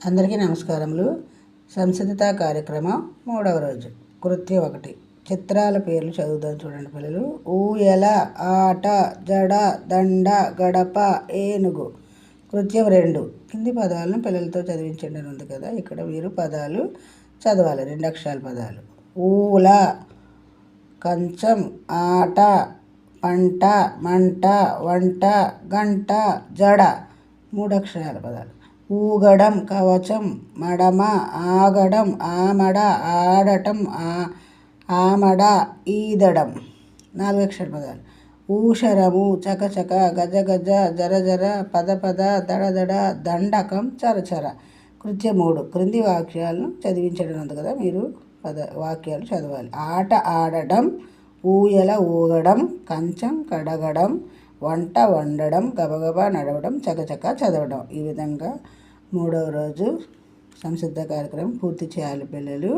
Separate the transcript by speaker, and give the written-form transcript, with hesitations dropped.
Speaker 1: అందరికీ నమస్కారములు. సంసిద్ధత కార్యక్రమం 3వ రోజు. కృత్యం 1. చిత్రాల పేర్లు చదువుదాం చూడండి పిల్లలు. ఊయల, ఆట, జడ, దండ, గడప, ఏనుగు. కృత్యం 2. కింది పదాలను పిల్లలతో చదివించండి అని ఉంది కదా. ఇక్కడ మీరు పదాలు చదవాలి, 2 అక్షరాల పదాలు. ఊల, కంచం, ఆట, పంట, మంట, వంట, గంట, జడ. 3 అక్షరాల పదాలు. ఊగడం, కవచం, మడమ, ఆగడం, ఆమడ, ఆడటం, ఆమడ, ఈదడం. 4 అక్షరాల పదాలు. ఊషరము, చకచక, గజగజ, జరజర, పదపద, దడదడ, దండకం, చరచర. కృత్యం 3. క్రింది వాక్యాలను చదివించడం ఉంది కదా, మీరు వాక్యాలు చదవాలి. ఆట ఆడడం, ఊయల ఊగడం, కంచం కడగడం, వంట వండడం, గబగబా నడవడం, చకచక చదవడం. ఈ విధంగా 3వ రోజు సంసిద్ధ కార్యక్రమం పూర్తి చేయాలి పిల్లలు.